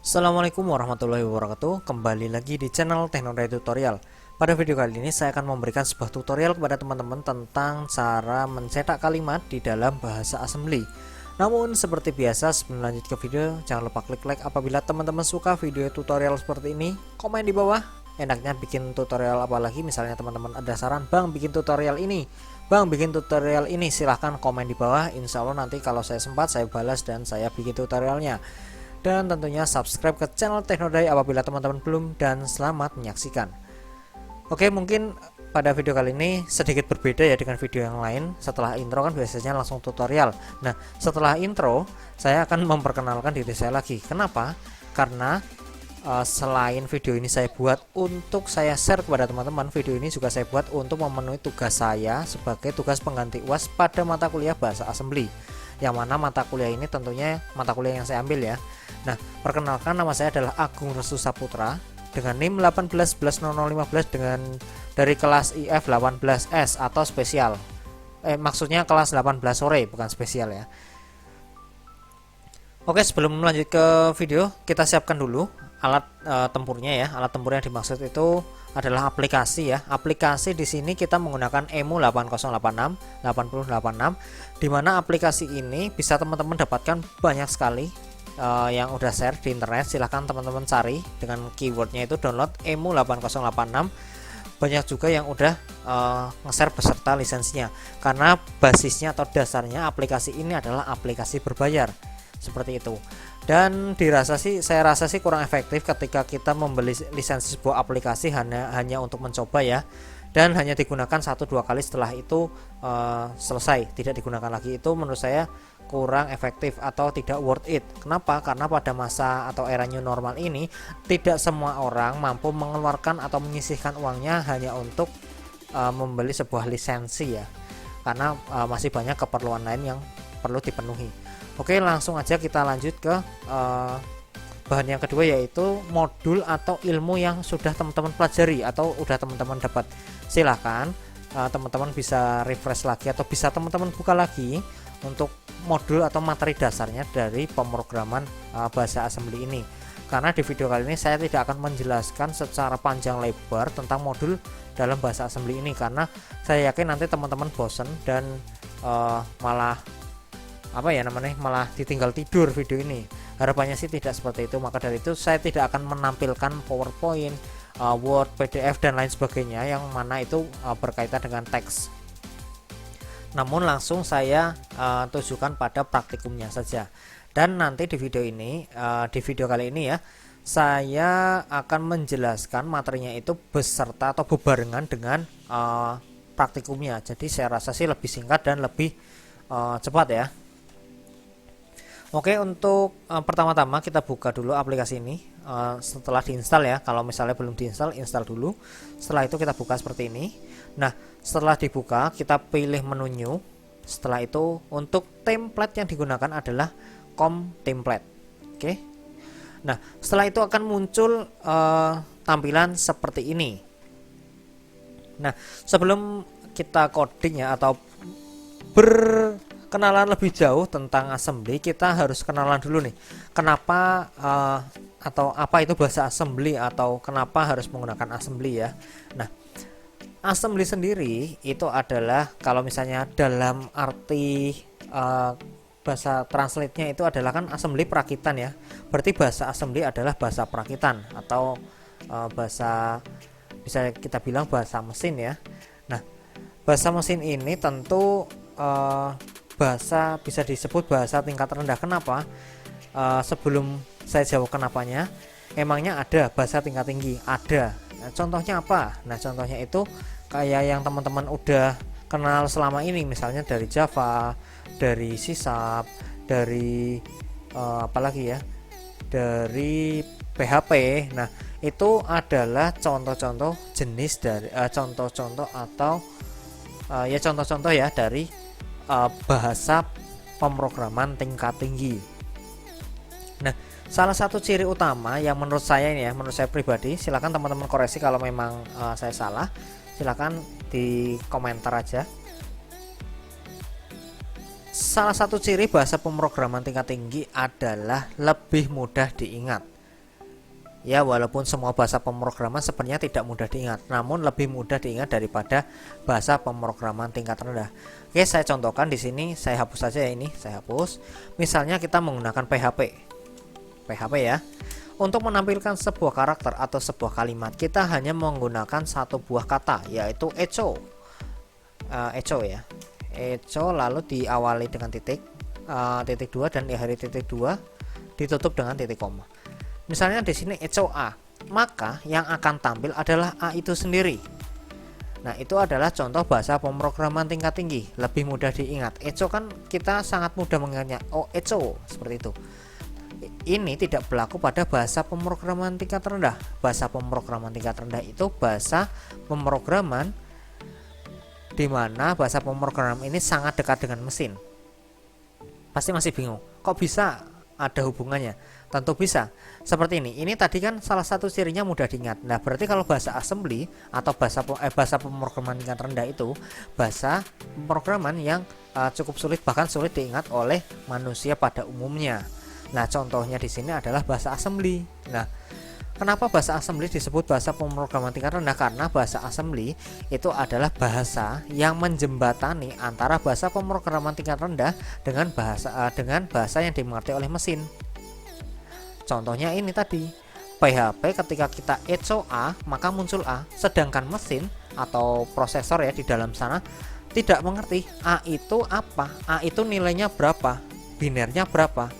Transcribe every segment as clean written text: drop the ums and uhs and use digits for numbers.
Assalamualaikum warahmatullahi wabarakatuh. Kembali lagi di channel Teknorai Tutorial. Pada video kali ini saya akan memberikan sebuah tutorial kepada teman-teman tentang cara mencetak kalimat di dalam bahasa assembly. Namun seperti biasa, sebelum lanjut ke video, jangan lupa klik like apabila teman-teman suka video tutorial seperti ini. Komen di bawah enaknya bikin tutorial apa lagi. Misalnya teman-teman ada saran, Bang bikin tutorial ini, Bang bikin tutorial ini, silahkan komen di bawah. Insya Allah nanti kalau saya sempat saya balas dan saya bikin tutorialnya. Dan tentunya subscribe ke channel Teknorai apabila teman-teman belum, dan selamat menyaksikan. Oke, mungkin pada video kali ini sedikit berbeda ya dengan video yang lain. Setelah intro kan biasanya langsung tutorial. Nah, setelah intro saya akan memperkenalkan diri saya lagi. Kenapa? Karena selain video ini saya buat untuk saya share kepada teman-teman, video ini juga saya buat untuk memenuhi tugas saya sebagai tugas pengganti UAS pada mata kuliah bahasa assembly. Yang mana mata kuliah ini tentunya mata kuliah yang saya ambil ya. Nah, perkenalkan, nama saya adalah Agung Restu Saputra dengan NIM 18110015 dengan dari kelas IF 18S atau spesial. Maksudnya kelas 18 sore, bukan spesial ya. Oke, sebelum lanjut ke video, kita siapkan dulu alat tempurnya ya. Alat tempur yang dimaksud itu adalah aplikasi ya. Aplikasi di sini kita menggunakan EMU 8086 di mana aplikasi ini bisa teman-teman dapatkan banyak sekali yang udah share di internet. Silahkan teman-teman cari dengan keywordnya itu download EMU 8086. Banyak juga yang udah nge-share beserta lisensinya, karena basisnya atau dasarnya aplikasi ini adalah aplikasi berbayar seperti itu. Dan saya rasa sih kurang efektif ketika kita membeli lisensi sebuah aplikasi hanya untuk mencoba ya, dan hanya digunakan 1-2 kali, setelah itu selesai tidak digunakan lagi. Itu menurut saya kurang efektif atau tidak worth it. Kenapa? Karena pada masa atau era new normal ini tidak semua orang mampu mengeluarkan atau menyisihkan uangnya hanya untuk membeli sebuah lisensi ya, karena masih banyak keperluan lain yang perlu dipenuhi. Oke, langsung aja kita lanjut ke bahan yang kedua, yaitu modul atau ilmu yang sudah teman-teman pelajari atau udah teman-teman dapat. Silahkan teman-teman bisa refresh lagi atau bisa teman-teman buka lagi untuk modul atau materi dasarnya dari pemrograman bahasa assembly ini. Karena di video kali ini saya tidak akan menjelaskan secara panjang lebar tentang modul dalam bahasa assembly ini, karena saya yakin nanti teman-teman bosen dan malah malah ditinggal tidur video ini. Harapannya sih tidak seperti itu. Maka dari itu saya tidak akan menampilkan PowerPoint, Word, PDF dan lain sebagainya yang mana itu berkaitan dengan teks. Namun langsung saya tujukan pada praktikumnya saja. Dan nanti di video ini, di video kali ini ya, saya akan menjelaskan materinya itu beserta atau bebarengan dengan praktikumnya. Jadi saya rasa sih lebih singkat dan lebih cepat ya. Oke, untuk pertama-tama kita buka dulu aplikasi ini. Setelah diinstal ya, kalau misalnya belum diinstal, install dulu. Setelah itu kita buka seperti ini. Nah, setelah dibuka kita pilih menu new. Setelah itu untuk template yang digunakan adalah com template. Oke. Nah, setelah itu akan muncul tampilan seperti ini. Nah, sebelum kita coding ya atau kenalan lebih jauh tentang assembly, kita harus kenalan dulu nih, kenapa atau apa itu bahasa assembly atau kenapa harus menggunakan assembly ya. Nah, assembly sendiri itu adalah, kalau misalnya dalam arti bahasa translate-nya itu adalah kan assembly perakitan ya. Berarti bahasa assembly adalah bahasa perakitan atau bahasa, bisa kita bilang bahasa mesin ya. Nah, bahasa mesin ini tentu bahasa bisa disebut bahasa tingkat rendah. Kenapa? Sebelum saya jawab kenapanya, emangnya ada bahasa tingkat tinggi? Ada. Nah, contohnya apa? Nah, contohnya itu kayak yang teman-teman udah kenal selama ini, misalnya dari Java, dari C#, dari apalagi ya, dari PHP. Nah, itu adalah contoh-contoh jenis dari contoh-contoh atau ya contoh-contoh ya dari bahasa pemrograman tingkat tinggi. Nah, salah satu ciri utama yang menurut saya ini ya, menurut saya pribadi, silakan teman-teman koreksi kalau memang saya salah, silakan di komentar aja. Salah satu ciri bahasa pemrograman tingkat tinggi adalah lebih mudah diingat. Ya, walaupun semua bahasa pemrograman sebenarnya tidak mudah diingat, namun lebih mudah diingat daripada bahasa pemrograman tingkat rendah. Oke, saya contohkan di sini, saya hapus saja ya ini, saya hapus. Misalnya kita menggunakan PHP ya. Untuk menampilkan sebuah karakter atau sebuah kalimat, kita hanya menggunakan satu buah kata, yaitu echo. Echo ya. Echo lalu diawali dengan titik 2 dan diakhiri titik 2, ditutup dengan titik koma. Misalnya di sini echo A, maka yang akan tampil adalah A itu sendiri. Nah, itu adalah contoh bahasa pemrograman tingkat tinggi, lebih mudah diingat. Echo kan kita sangat mudah mengingatnya. Oh, echo, seperti itu. Ini tidak berlaku pada bahasa pemrograman tingkat rendah. Bahasa pemrograman tingkat rendah itu bahasa pemrograman di mana bahasa pemrograman ini sangat dekat dengan mesin. Pasti masih bingung, kok bisa ada hubungannya? Tentu bisa. Seperti ini. Ini tadi kan salah satu cirinya mudah diingat. Nah, berarti kalau bahasa assembly atau bahasa pemrograman tingkat rendah itu bahasa pemrograman yang cukup sulit, bahkan sulit diingat oleh manusia pada umumnya. Nah, contohnya di sini adalah bahasa assembly. Nah, kenapa bahasa assembly disebut bahasa pemrograman tingkat rendah? Karena bahasa assembly itu adalah bahasa yang menjembatani antara bahasa pemrograman tingkat rendah dengan bahasa yang dimengerti oleh mesin. Contohnya ini tadi, PHP ketika kita echo A, maka muncul A, sedangkan mesin atau prosesor ya di dalam sana tidak mengerti A itu apa, A itu nilainya berapa, binernya berapa.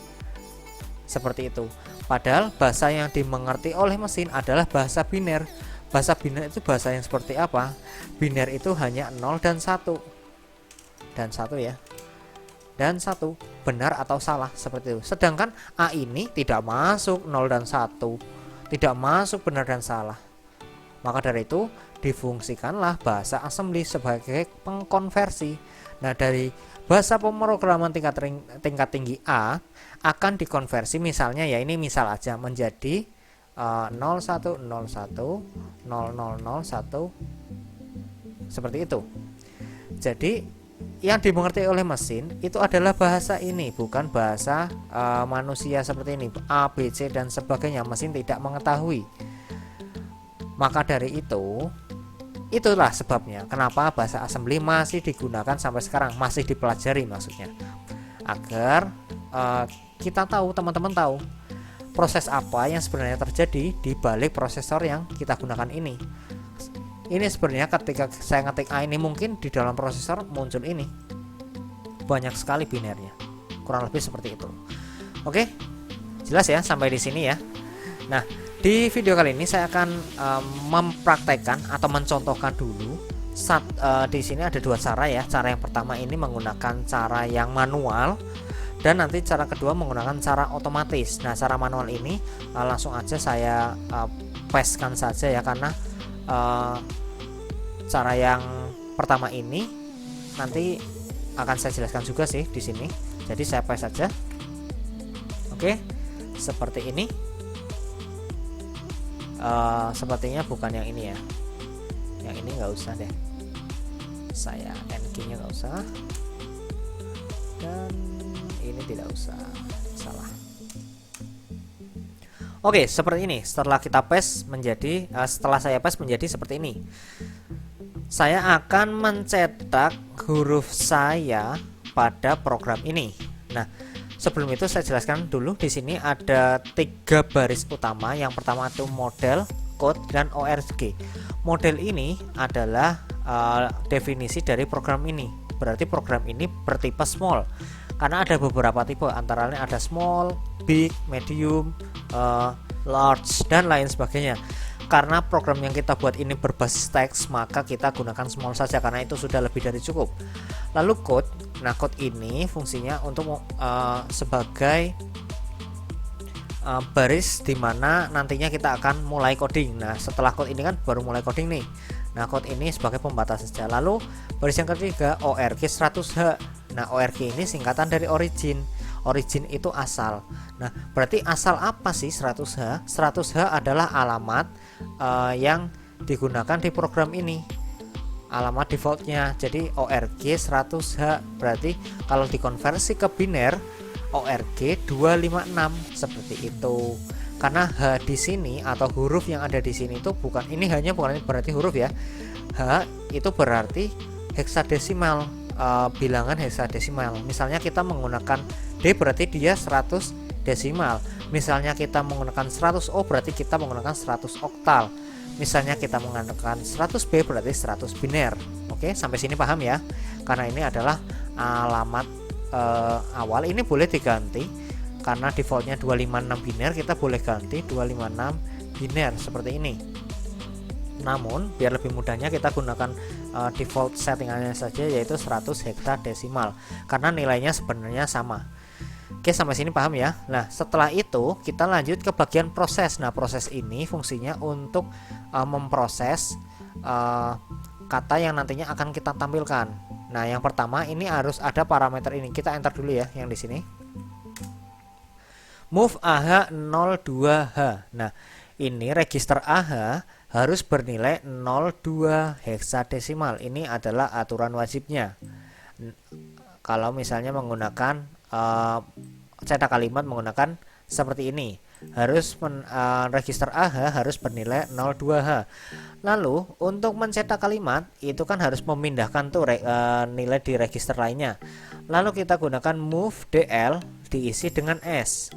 Seperti itu. Padahal bahasa yang dimengerti oleh mesin adalah bahasa biner. Bahasa biner itu bahasa yang seperti apa? Biner itu hanya 0 dan 1. Dan 1 ya. Dan 1, benar atau salah, seperti itu. Sedangkan A ini tidak masuk 0 dan 1, tidak masuk benar dan salah. Maka dari itu difungsikanlah bahasa assembly sebagai pengkonversi. Nah, dari bahasa pemrograman tingkat tinggi A akan dikonversi, misalnya ya ini misal aja, menjadi 0101 0001 seperti itu. Jadi yang dimengerti oleh mesin itu adalah bahasa ini, bukan bahasa manusia seperti ini, A, B, C dan sebagainya. Mesin tidak mengetahui. Maka dari itu, itulah sebabnya kenapa bahasa assembly masih digunakan sampai sekarang, masih dipelajari maksudnya, agar kita tahu, teman-teman tahu proses apa yang sebenarnya terjadi di balik prosesor yang kita gunakan ini. Ini sebenarnya ketika saya ngetik A ini, mungkin di dalam prosesor muncul ini banyak sekali binernya, kurang lebih seperti itu. Oke, jelas ya sampai di sini ya. Nah, di video kali ini saya akan mempraktekkan atau mencontohkan dulu. Di sini ada dua cara ya. Cara yang pertama ini menggunakan cara yang manual, dan nanti cara kedua menggunakan cara otomatis. Nah, cara manual ini langsung aja saya pastekan saja ya, karena cara yang pertama ini nanti akan saya jelaskan juga sih di sini. Jadi saya paste saja. Oke, seperti ini. Sepertinya bukan yang ini ya. Yang ini nggak usah deh. Saya NG-nya nggak usah. Dan ini tidak usah. Salah. Oke, seperti ini. Setelah kita paste menjadi, setelah saya paste menjadi seperti ini. Saya akan mencetak huruf saya pada program ini. Nah, sebelum itu saya jelaskan dulu, di sini ada 3 baris utama. Yang pertama itu model, code, dan org. Model ini adalah definisi dari program ini. Berarti program ini bertipe small. Karena ada beberapa tipe, antara lain ada small, big, medium, large, dan lain sebagainya. Karena program yang kita buat ini berbasis teks, maka kita gunakan small saja karena itu sudah lebih dari cukup. Lalu code, nah code ini fungsinya untuk sebagai baris dimana nantinya kita akan mulai coding. Nah, setelah code ini kan baru mulai coding nih. Nah, code ini sebagai pembatas saja. Lalu baris yang ketiga org 100H. Nah, org ini singkatan dari origin. Origin itu asal. Nah, berarti asal apa sih 100H? 100H adalah alamat yang digunakan di program ini. Alamat defaultnya. Jadi org 100H. Berarti kalau dikonversi ke biner, org 256 seperti itu. Karena H di sini atau huruf yang ada di sini itu bukan, ini hanya bukan berarti huruf ya. H itu berarti heksadesimal, bilangan heksadesimal. Misalnya kita menggunakan D berarti dia 100 desimal. Misalnya kita menggunakan 100O berarti kita menggunakan 100 oktal. Misalnya kita menggunakan 100B berarti 100 biner. Oke, sampai sini paham ya? Karena ini adalah alamat awal. Ini boleh diganti karena defaultnya 256 biner, kita boleh ganti 256 biner seperti ini. Namun biar lebih mudahnya kita gunakan default settingannya saja, yaitu 100 heksadesimal karena nilainya sebenarnya sama. Oke, sampai sini paham ya? Nah, setelah itu kita lanjut ke bagian proses. Nah, proses ini fungsinya untuk memproses kata yang nantinya akan kita tampilkan. Nah, yang pertama ini harus ada parameter ini. Kita enter dulu ya yang di sini. Move AH 02H. Nah, ini register AH harus bernilai 02 heksadesimal. Ini adalah aturan wajibnya. Kalau misalnya menggunakan cetak kalimat menggunakan seperti ini, harus register AH harus bernilai 02H. Lalu untuk mencetak kalimat itu kan harus memindahkan tuh nilai di register lainnya. Lalu kita gunakan move DL diisi dengan S.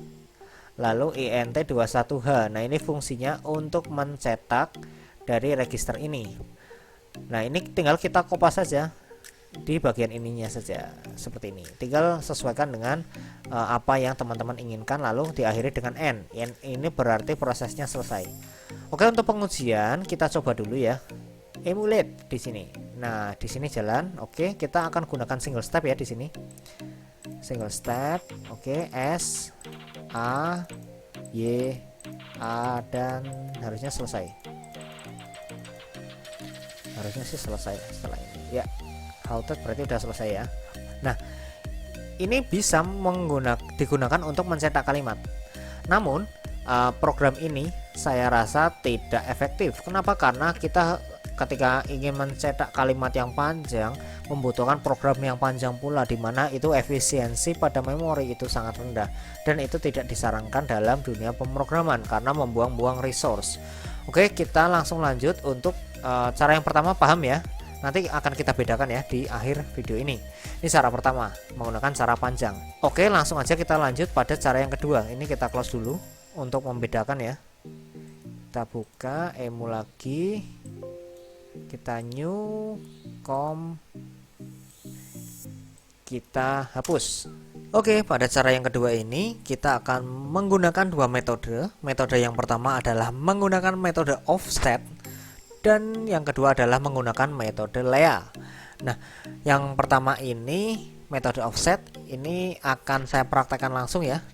Lalu INT21H. Nah, ini fungsinya untuk mencetak dari register ini. Nah, ini tinggal kita kopas saja di bagian ininya saja seperti ini. Tinggal sesuaikan dengan apa yang teman-teman inginkan, lalu diakhiri dengan N. Ini berarti prosesnya selesai. Oke, untuk pengujian kita coba dulu ya. Emulate di sini. Nah, di sini jalan. Oke, kita akan gunakan single step ya di sini. Single step. Oke, S A Y A dan harusnya selesai. Harusnya sih selesai setelah ini. Ya, halted berarti udah selesai ya. Nah, ini bisa digunakan untuk mencetak kalimat. Namun program ini saya rasa tidak efektif. Kenapa? Karena kita ketika ingin mencetak kalimat yang panjang membutuhkan program yang panjang pula, dimana itu efisiensi pada memori itu sangat rendah dan itu tidak disarankan dalam dunia pemrograman karena membuang-buang resource. Oke, kita langsung lanjut untuk cara yang pertama, paham ya? Nanti akan kita bedakan ya di akhir video ini. Ini cara pertama menggunakan cara panjang. Oke, langsung aja kita lanjut pada cara yang kedua. Ini kita close dulu untuk membedakan ya. Kita buka emu lagi, kita new kita hapus. Oke, pada cara yang kedua ini kita akan menggunakan dua metode. Metode yang pertama adalah menggunakan metode offset dan yang kedua adalah menggunakan metode Lea. Nah, yang pertama ini metode offset ini akan saya praktekkan langsung ya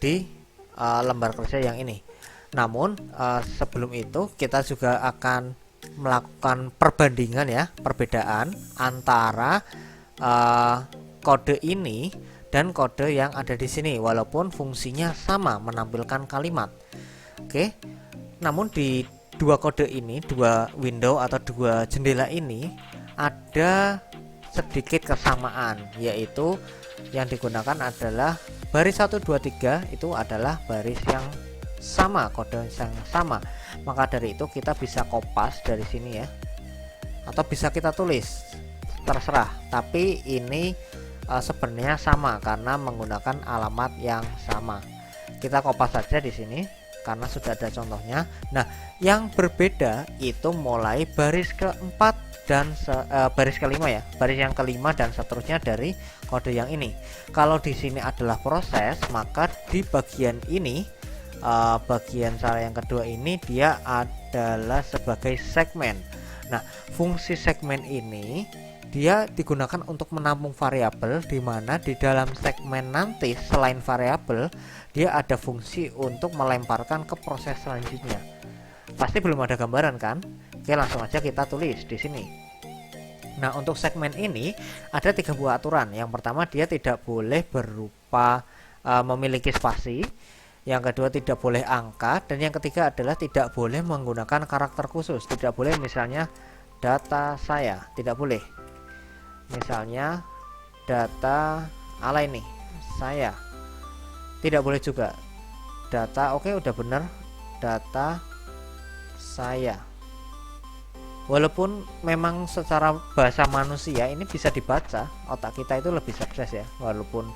di lembar kerja yang ini. Namun sebelum itu kita juga akan melakukan perbandingan ya, perbedaan antara kode ini dan kode yang ada di sini, walaupun fungsinya sama menampilkan kalimat. Oke, namun di dua kode ini, dua window atau dua jendela ini ada sedikit kesamaan, yaitu yang digunakan adalah baris 1 2 3 itu adalah baris yang sama, kode yang sama. Maka dari itu kita bisa kopas dari sini ya, atau bisa kita tulis, terserah. Tapi ini sebenarnya sama karena menggunakan alamat yang sama. Kita kopas saja di sini karena sudah ada contohnya. Nah, yang berbeda itu mulai baris keempat dan baris kelima ya, baris yang kelima dan seterusnya dari kode yang ini. Kalau di sini adalah proses, maka di bagian ini bagian cara yang kedua ini dia adalah sebagai segmen. Nah, fungsi segmen ini dia digunakan untuk menampung variabel, di mana di dalam segmen nanti selain variabel dia ada fungsi untuk melemparkan ke proses selanjutnya. Pasti belum ada gambaran kan? Oke, langsung aja kita tulis di sini. Nah, untuk segmen ini ada 3 buah aturan. Yang pertama, dia tidak boleh berupa memiliki spasi. Yang kedua, tidak boleh angka. Dan yang ketiga adalah tidak boleh menggunakan karakter khusus. Tidak boleh misalnya data saya, tidak boleh. Misalnya data ala ini saya, tidak boleh juga. data, oke udah bener, data saya. Walaupun memang secara bahasa manusia ini bisa dibaca, otak kita itu lebih cerdas ya, walaupun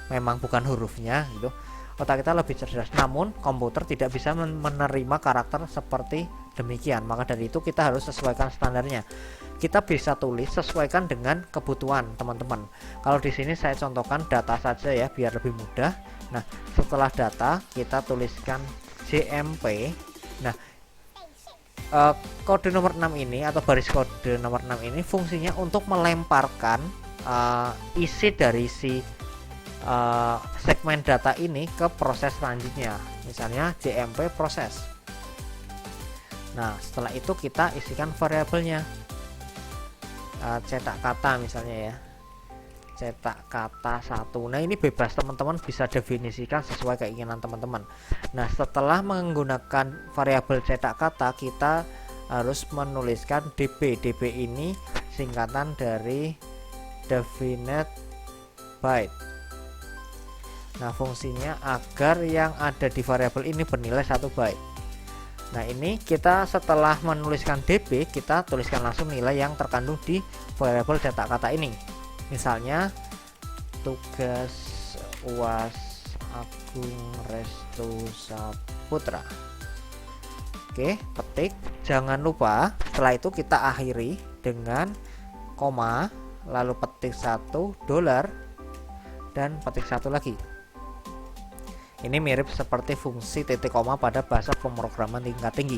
memang bukan hurufnya gitu, otak kita lebih cerdas, namun komputer tidak bisa menerima karakter seperti demikian. Maka dari itu kita harus sesuaikan standarnya. Kita bisa tulis sesuaikan dengan kebutuhan teman-teman. Kalau di sini saya contohkan data saja ya biar lebih mudah. Nah, setelah data kita tuliskan JMP. Nah, kode nomor 6 ini atau baris kode nomor 6 ini fungsinya untuk melemparkan isi dari si segmen data ini ke proses selanjutnya, misalnya JMP proses. Nah, setelah itu kita isikan variabelnya, cetak kata misalnya ya, cetak kata 1. Nah, ini bebas, teman-teman bisa definisikan sesuai keinginan teman-teman. Nah, setelah menggunakan variabel cetak kata, kita harus menuliskan DB. DB ini singkatan dari definite byte. Nah, fungsinya agar yang ada di variabel ini bernilai 1 byte. Nah, ini kita setelah menuliskan DB, kita tuliskan langsung nilai yang terkandung di variabel cetak kata ini. Misalnya tugas UAS Agung Restu Saputra. Oke, ketik. Jangan lupa setelah itu kita akhiri dengan koma, lalu petik 1 $, dan petik 1 lagi. Ini mirip seperti fungsi titik koma pada bahasa pemrograman tingkat tinggi.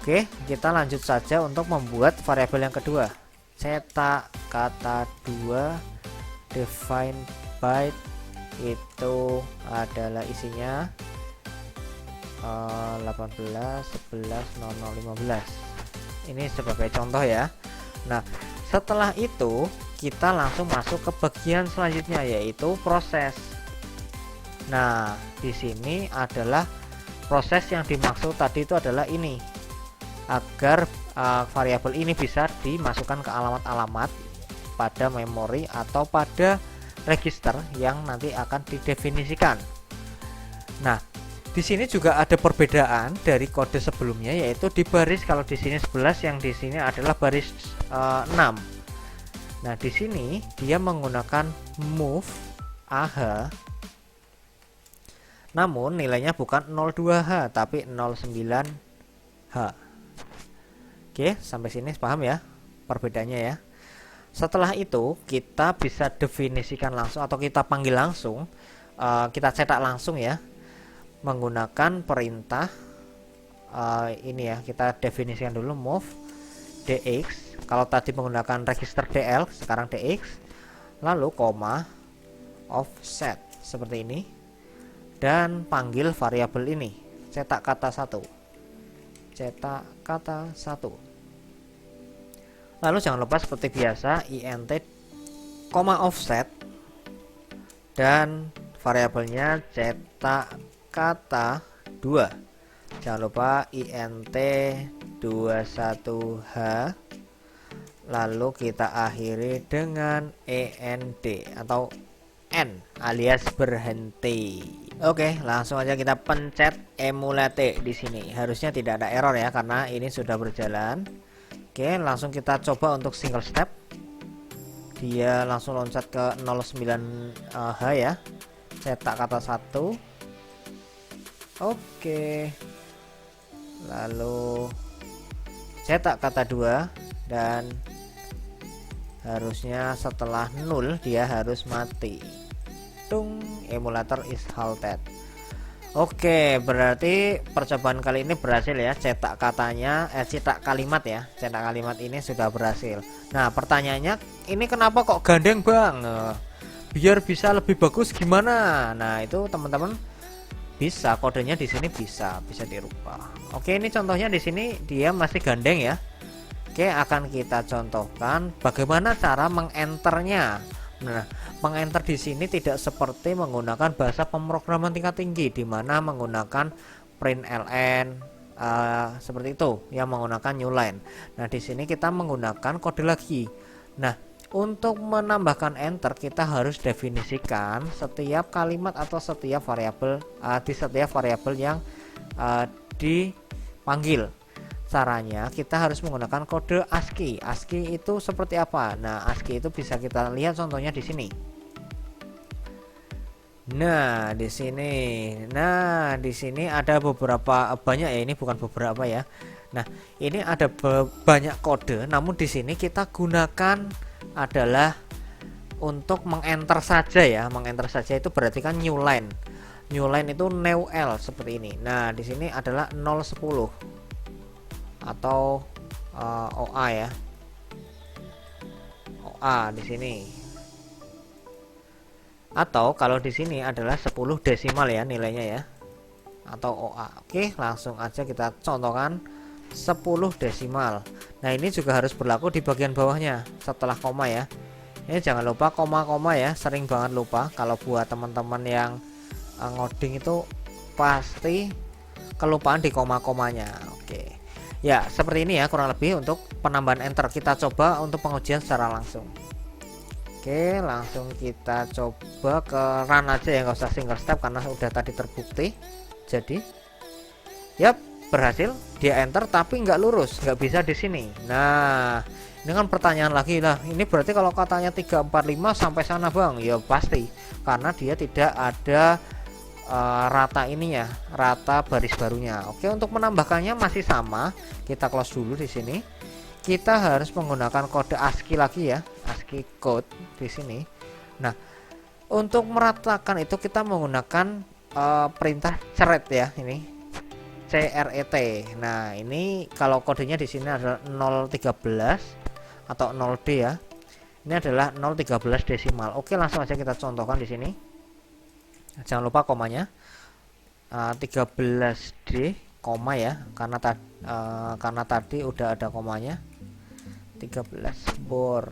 Oke, kita lanjut saja untuk membuat variabel yang kedua. Cetak kata 2 define byte, itu adalah isinya 18, 11, 00, 15. Ini sebagai contoh ya. Nah, setelah itu kita langsung masuk ke bagian selanjutnya, yaitu proses. Nah, di sini adalah proses yang dimaksud tadi itu adalah ini, agar variabel ini bisa dimasukkan ke alamat-alamat pada memori atau pada register yang nanti akan didefinisikan. Nah, di sini juga ada perbedaan dari kode sebelumnya, yaitu di baris, kalau di sini 11, yang di sini adalah baris 6. Nah, di sini dia menggunakan move AH, namun nilainya bukan 02H tapi 09H. Oke, sampai sini paham ya perbedaannya ya. Setelah itu kita bisa definisikan langsung atau kita panggil langsung, kita cetak langsung ya, menggunakan perintah ini ya. Kita definisikan dulu move dx, kalau tadi menggunakan register dl, sekarang dx, lalu koma offset seperti ini, dan panggil variabel ini cetak kata 1, cetak kata 1. Lalu jangan lupa seperti biasa int koma offset dan variabelnya cetak kata 2. Jangan lupa int 21h, lalu kita akhiri dengan end atau n alias berhenti. Oke, langsung aja kita pencet emulate di sini. Harusnya tidak ada error ya karena ini sudah berjalan. Oke, langsung kita coba untuk single step. Dia langsung loncat ke 09H ya. Cetak kata 1. Oke. Lalu cetak kata 2, dan harusnya setelah 0 dia harus mati. Tung, emulator is halted. Oke, berarti percobaan kali ini berhasil ya. Cetak katanya, cetak kalimat ya. Cetak kalimat ini sudah berhasil. Nah, pertanyaannya, ini kenapa kok gandeng bang? Biar bisa lebih bagus gimana? Nah, itu teman-teman bisa, kodenya di sini bisa dirubah. Oke, ini contohnya di sini dia masih gandeng ya. Oke, akan kita contohkan bagaimana cara mengenternya. Nah, mengenter di sini tidak seperti menggunakan bahasa pemrograman tingkat tinggi, di mana menggunakan println seperti itu, yang menggunakan new line. Nah, di sini kita menggunakan kode lagi. Nah, Untuk menambahkan enter kita harus definisikan setiap kalimat atau setiap variabel di setiap variabel yang dipanggil. Caranya kita harus menggunakan kode ASCII. ASCII itu seperti apa? Nah, ASCII itu bisa kita lihat contohnya di sini. Nah, di sini ada beberapa, banyak ya, ini bukan beberapa ya. Nah, ini ada banyak kode, namun di sini kita gunakan adalah untuk mengenter saja ya. Mengenter saja itu berarti kan new line. New line itu new L seperti ini. Nah, di sini adalah 010 atau OA ya. OA di sini. Atau kalau di sini adalah 10 desimal ya nilainya ya. Atau OA. Oke, langsung aja kita contohkan 10 desimal. Nah, ini juga harus berlaku di bagian bawahnya setelah koma ya. Ini jangan lupa koma-koma ya, sering banget lupa. Kalau buat teman-teman yang ngoding itu pasti kelupaan di koma-komanya. Oke. Ya, seperti ini ya kurang lebih untuk penambahan enter. Kita coba untuk pengujian secara langsung. Oke, langsung kita coba ke run aja ya, nggak usah single step karena udah tadi terbukti. Jadi, yap, berhasil dia enter tapi nggak lurus, nggak bisa di sini. Nah, ini kan pertanyaan lagi lah. Ini berarti kalau katanya 345 sampai sana bang, ya pasti karena dia tidak ada rata ininya, rata baris barunya. Oke, untuk menambahkannya masih sama. Kita close dulu di sini. Kita harus menggunakan kode ASCII lagi ya, ASCII code di sini. Nah, untuk meratakan itu kita menggunakan perintah cret ya, ini CRET. Nah, ini kalau kodenya di sini adalah 013 atau 0D ya. Ini adalah 013 desimal. Oke, langsung aja kita contohkan di sini. Jangan lupa komanya 13D koma ya, karena tadi udah ada komanya. 13 bor,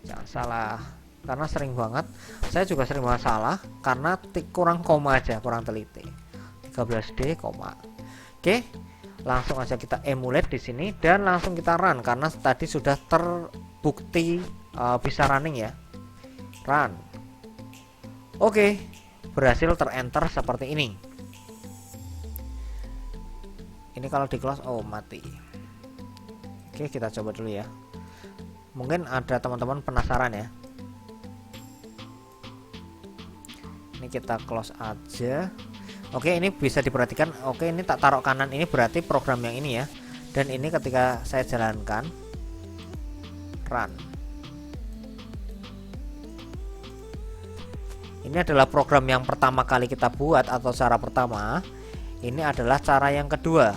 jangan salah, karena sering banget, saya juga sering banget salah karena kurang koma aja, kurang teliti. 13D koma. Oke, langsung aja kita emulate di sini dan langsung kita run karena tadi sudah terbukti bisa running ya. Run. Oke, berhasil terenter seperti ini. Ini kalau di close, oh mati. Oke, kita coba dulu ya. Mungkin ada teman-teman penasaran ya. Ini kita close aja. Oke, ini bisa diperhatikan. Oke, ini tak taruh kanan, ini berarti program yang ini ya. Dan ini ketika saya jalankan run. Ini adalah program yang pertama kali kita buat atau cara pertama. Ini adalah cara yang kedua.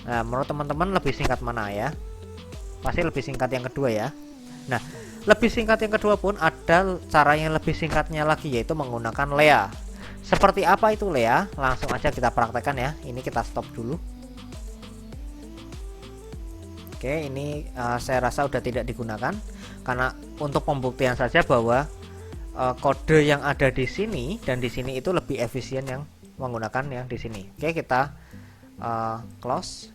Nah, menurut teman-teman lebih singkat mana ya? Pasti lebih singkat yang kedua ya. Nah, lebih singkat yang kedua pun ada cara yang lebih singkatnya lagi, yaitu menggunakan Lea. Seperti apa itu Lea? Langsung aja kita praktekkan ya. Ini kita stop dulu. Oke, ini saya rasa udah tidak digunakan karena untuk pembuktian saja bahwa kode yang ada di sini dan di sini itu lebih efisien yang menggunakan yang di sini. Oke, kita close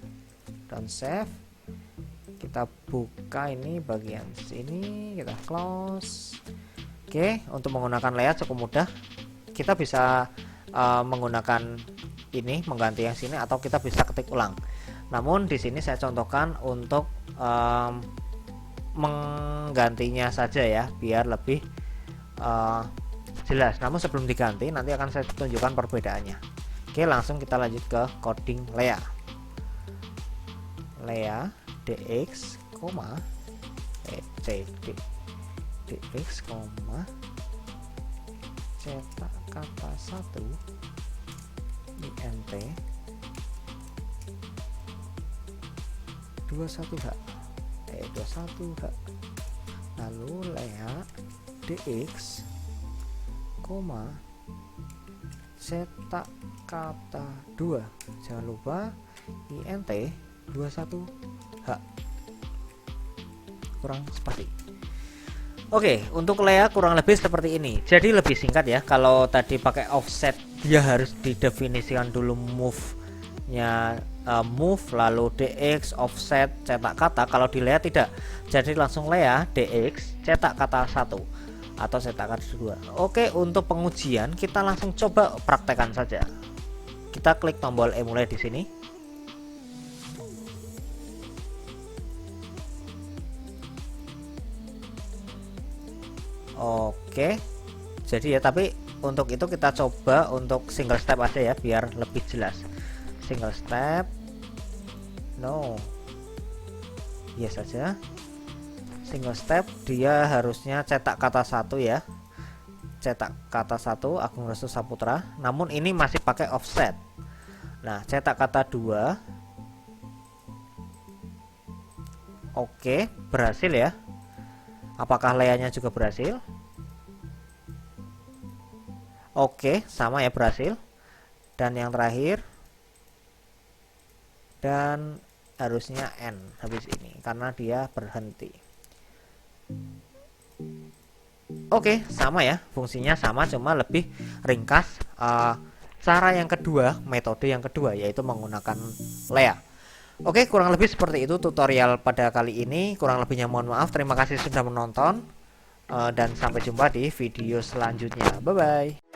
dan save. Kita buka ini bagian sini, kita close. Oke, untuk menggunakan Lea cukup mudah. Kita bisa menggunakan ini, mengganti yang sini, atau kita bisa ketik ulang. Namun di sini saya contohkan untuk menggantinya saja ya, biar lebih jelas. Namun sebelum diganti nanti akan saya tunjukkan perbedaannya. Oke, langsung kita lanjut ke coding Lea. Lea dx, dx, cetak kata 1 int 21h 21h. Lalu Lea dx, cetak kata 2, jangan lupa int 21h. Kurang seperti. Oke, untuk Lea kurang lebih seperti ini. Jadi lebih singkat ya. Kalau tadi pakai offset dia harus didefinisikan dulu move-nya move, lalu DX, offset, cetak kata. Kalau dilihat tidak, jadi langsung Lea DX cetak kata 1 atau cetak kata 2. Oke, untuk pengujian kita langsung coba praktekkan saja. Kita klik tombol emulate di sini. Oke, jadi ya, tapi untuk itu kita coba untuk single step aja ya biar lebih jelas. Single step, no, yes saja. Single step, dia harusnya cetak kata 1 ya, cetak kata 1 Agung Restu Saputra, namun ini masih pakai offset. Nah, cetak kata 2. Oke, berhasil ya. Apakah layarnya juga berhasil? Oke, sama ya, berhasil. Dan yang terakhir, dan harusnya N habis ini karena dia berhenti. Oke, sama ya, fungsinya sama, cuma lebih ringkas. Cara yang kedua, metode yang kedua, yaitu menggunakan Lea. Oke, kurang lebih seperti itu tutorial pada kali ini. Kurang lebihnya mohon maaf. Terima kasih sudah menonton, dan sampai jumpa di video selanjutnya. Bye bye.